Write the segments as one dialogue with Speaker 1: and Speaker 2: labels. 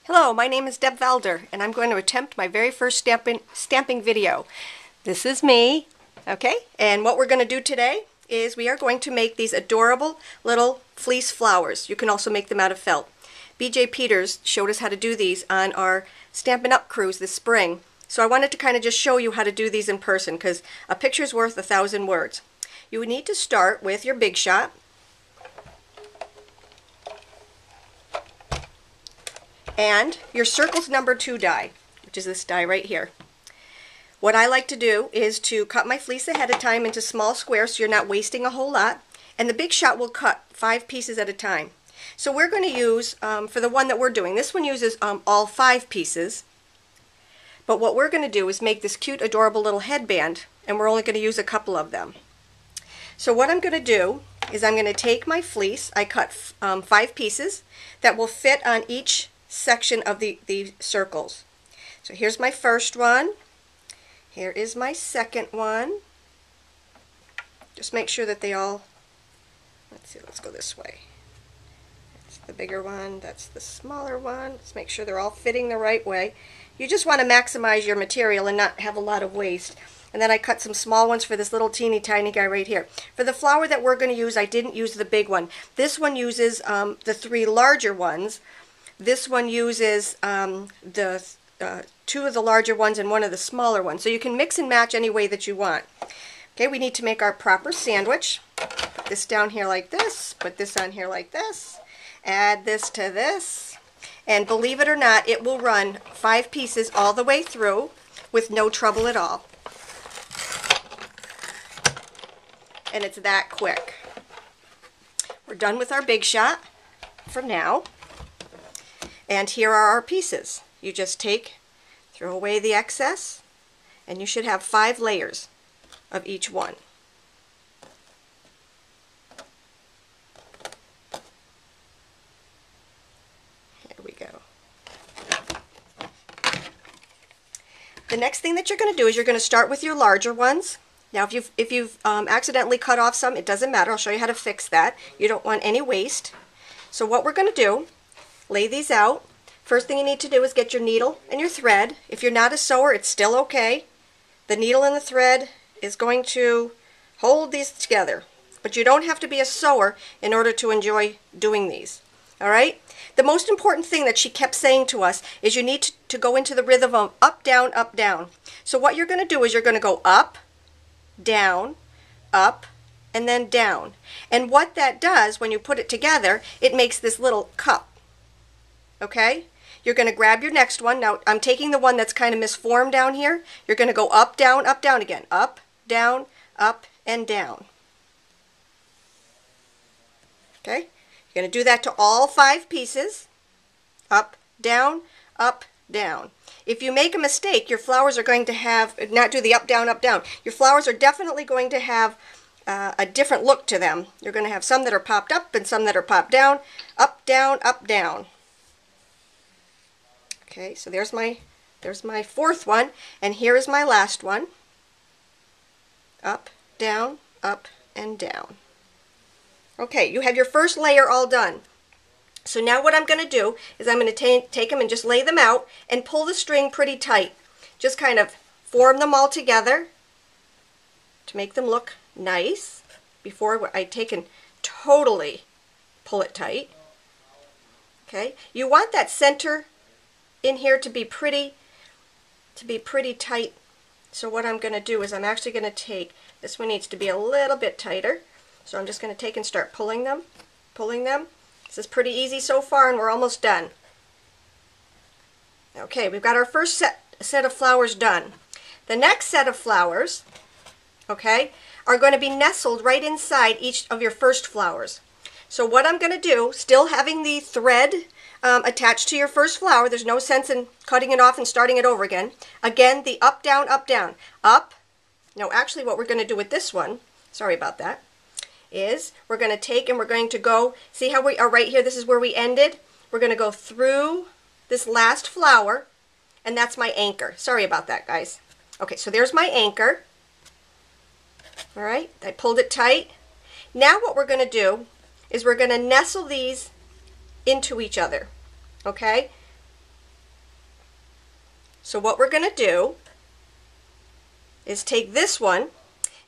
Speaker 1: Hello, my name is Deb Valder, and I'm going to attempt my very first stamping video. This is me, okay? And what we're going to do today is we are going to make these adorable little fleece flowers. You can also make them out of felt. BJ Peters showed us how to do these on our Stampin' Up! Cruise this spring. So I wanted to kind of just show you how to do these in person, because a picture's worth 1,000 words. You would need to start with your Big Shot. And your Circles number 2 die, which is this die right here. What I like to do is to cut my fleece ahead of time into small squares so you're not wasting a whole lot. And the Big Shot will cut 5 pieces at a time. So we're going to use, for the one that we're doing, this one uses all 5 pieces. But what we're going to do is make this cute, adorable little headband, and we're only going to use a couple of them. So what I'm going to do is I'm going to take my fleece. I cut 5 pieces that will fit on each section of the circles. So here's my first one. Here is my second one. Just make sure that they all, let's go this way. That's the bigger one, that's the smaller one. Let's make sure they're all fitting the right way. You just want to maximize your material and not have a lot of waste. And then I cut some small ones for this little teeny tiny guy right here. For the flower that we're going to use, I didn't use the big one. This one uses the 3 larger ones. This one uses the 2 of the larger ones and 1 of the smaller ones. So you can mix and match any way that you want. Okay, we need to make our proper sandwich. Put this down here like this, put this on here like this, add this to this, and believe it or not, it will run 5 pieces all the way through with no trouble at all. And it's that quick. We're done with our Big Shot for now. And here are our pieces. You just throw away the excess, and you should have 5 layers of each one. Here we go. The next thing that you're going to do is you're going to start with your larger ones. Now if you've accidentally cut off some, it doesn't matter. I'll show you how to fix that. You don't want any waste. So what we're going to do, lay these out. First thing you need to do is get your needle and your thread. If you're not a sewer, it's still okay. The needle and the thread is going to hold these together. But you don't have to be a sewer in order to enjoy doing these. Alright? The most important thing that she kept saying to us is you need to go into the rhythm of up, down, up, down. So what you're going to do is you're going to go up, and then down. And what that does, when you put it together, it makes this little cup. Okay? You're going to grab your next one. Now, I'm taking the one that's kind of misformed down here. You're going to go up, down again. Up, and down. Okay? You're going to do that to all 5 pieces. Up, down, up, down. If you make a mistake, your flowers are going to have, not do the up, down, your flowers are definitely going to have a different look to them. You're going to have some that are popped up and some that are popped down. Up, down, up, down. Okay, so there's my 4th one, and here is my last one. Up, and down. Okay, you have your first layer all done. So now what I'm going to do is I'm going to take them and just lay them out and pull the string pretty tight. Just kind of form them all together to make them look nice before I take and totally pull it tight. Okay, you want that center in here to be pretty tight. So what I'm going to do is I'm actually going to take, this one needs to be a little bit tighter, so I'm just going to take and start pulling them. This is pretty easy so far, and we're almost done. Okay, we've got our first set of flowers done. The next set of flowers, okay, are going to be nestled right inside each of your first flowers. So what I'm going to do, still having the thread attached to your first flower, there's no sense in cutting it off and starting it over again. Again, the up, down, up. No, actually what we're going to do with this one, sorry about that, is we're going to take and we're going to go, see how we are right here, this is where we ended. We're going to go through this last flower, and that's my anchor. Sorry about that, guys. Okay, so there's my anchor. All right, I pulled it tight. Now what we're going to do is we're going to nestle these into each other. Okay? So what we're going to do is take this one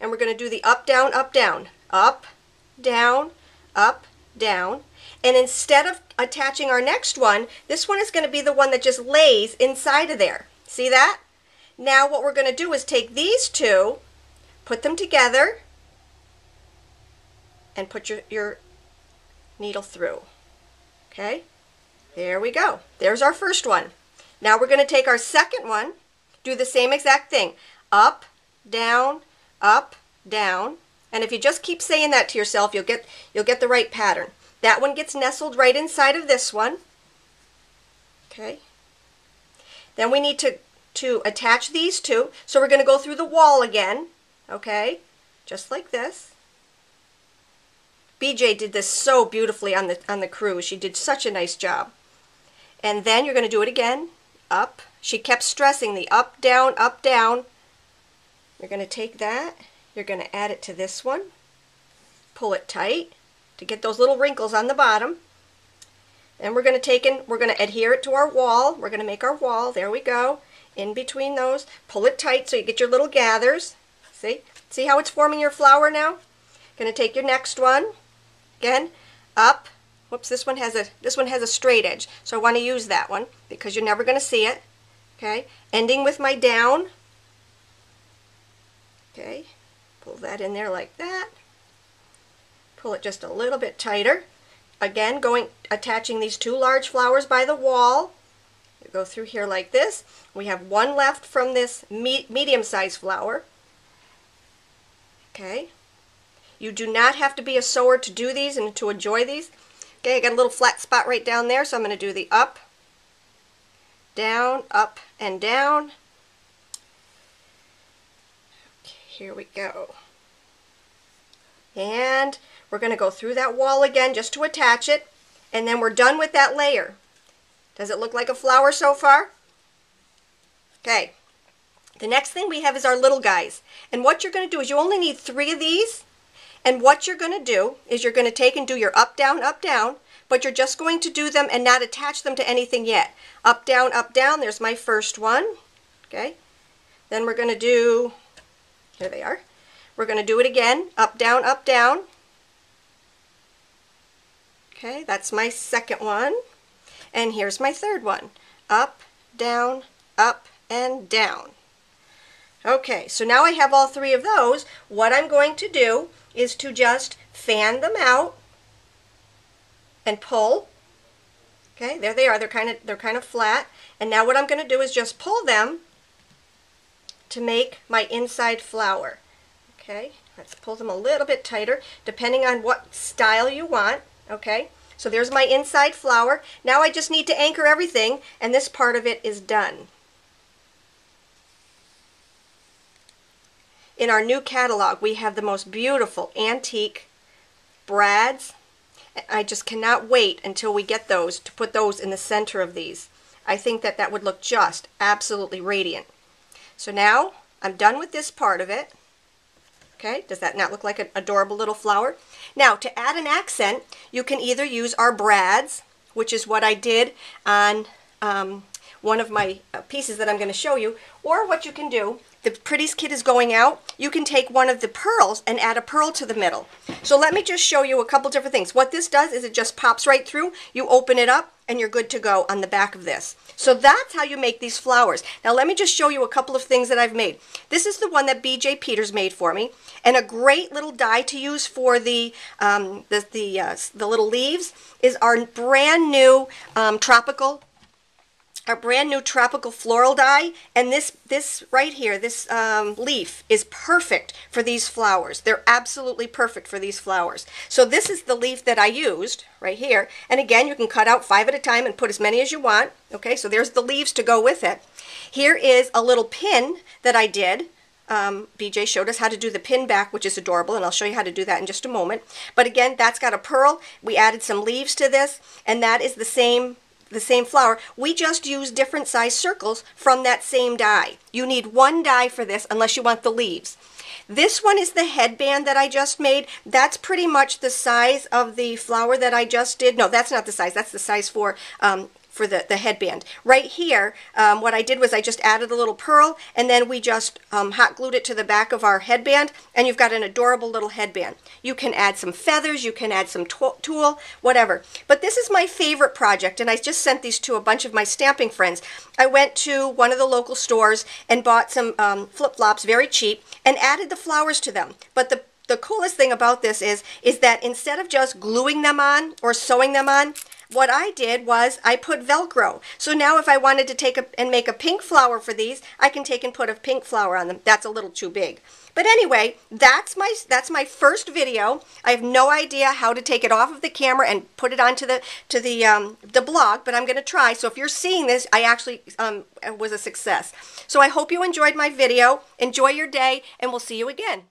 Speaker 1: and we're going to do the up, down, up, down, up, down, up, down. And instead of attaching our next one, this one is going to be the one that just lays inside of there. See that? Now what we're going to do is take these two, put them together, and put your needle through. Okay? There we go. There's our first one. Now we're going to take our second one, do the same exact thing. Up, down, and if you just keep saying that to yourself, you'll get the right pattern. That one gets nestled right inside of this one. Okay. Then we need to attach these two, so we're going to go through the wall again. Okay, just like this. BJ did this so beautifully on the cruise. She did such a nice job. And then you're going to do it again. Up. She kept stressing the up, down, up, down. You're going to take that. You're going to add it to this one. Pull it tight to get those little wrinkles on the bottom. Then we're going to adhere it to our wall. We're going to make our wall. There we go. In between those. Pull it tight so you get your little gathers. See? See how it's forming your flower now? Going to take your next one. Again, up. Whoops, this one has a straight edge, so I want to use that one because you're never going to see it. Okay, ending with my down. Okay, pull that in there like that. Pull it just a little bit tighter. Again, attaching these two large flowers by the wall. You go through here like this. We have one left from this medium-sized flower. Okay. You do not have to be a sewer to do these and to enjoy these. Okay, I got a little flat spot right down there, so I'm going to do the up, down, up, and down. Okay, here we go. And we're going to go through that wall again just to attach it, and then we're done with that layer. Does it look like a flower so far? Okay. The next thing we have is our little guys. And what you're going to do is you only need 3 of these. And what you're going to do is you're going to take and do your up, down, but you're just going to do them and not attach them to anything yet. Up, down, there's my first one. Okay. Then we're going to do, here they are. We're going to do it again, up, down, Okay, that's my second one. And here's my third one. Up, and down. Okay, so now I have all 3 of those. What I'm going to do is to just fan them out and pull. Okay, there they are. They're kind of flat. And now what I'm going to do is just pull them to make my inside flower. Okay, let's pull them a little bit tighter depending on what style you want. Okay, so there's my inside flower. Now I just need to anchor everything, and this part of it is done. In our new catalog, we have the most beautiful antique brads. I just cannot wait until we get those to put those in the center of these. I think that would look just absolutely radiant. So now I'm done with this part of it. Okay, does that not look like an adorable little flower? Now, to add an accent, you can either use our brads, which is what I did on one of my pieces that I'm going to show you, or what you can do, the Pretty's kit is going out, you can take one of the pearls and add a pearl to the middle. So let me just show you a couple different things. What this does is it just pops right through, you open it up, and you're good to go on the back of this. So that's how you make these flowers. Now let me just show you a couple of things that I've made. This is the one that BJ Peters made for me, and a great little die to use for the little leaves is our brand new tropical floral die, and this right here, this leaf is perfect for these flowers. They're absolutely perfect for these flowers. So this is the leaf that I used right here, and again you can cut out 5 at a time and put as many as you want. Okay, so there's the leaves to go with it. Here is a little pin that I did. BJ showed us how to do the pin back, which is adorable, and I'll show you how to do that in just a moment. But again, that's got a pearl. We added some leaves to this, and that is the same flower. We just use different size circles from that same die. You need 1 die for this unless you want the leaves. This one is the headband that I just made. That's pretty much the size of the flower that I just did. No, that's not the size. That's the size for for the headband. Right here, what I did was I just added a little pearl, and then we just hot glued it to the back of our headband, and you've got an adorable little headband. You can add some feathers, you can add some tulle, whatever. But this is my favorite project, and I just sent these to a bunch of my stamping friends. I went to one of the local stores and bought some flip-flops, very cheap, and added the flowers to them. But the coolest thing about this is that instead of just gluing them on or sewing them on, what I did was I put Velcro. So now if I wanted to take and make a pink flower for these, I can take and put a pink flower on them. That's a little too big. But anyway, that's my first video. I have no idea how to take it off of the camera and put it onto the blog, but I'm going to try. So if you're seeing this, I actually was a success. So I hope you enjoyed my video. Enjoy your day, and we'll see you again.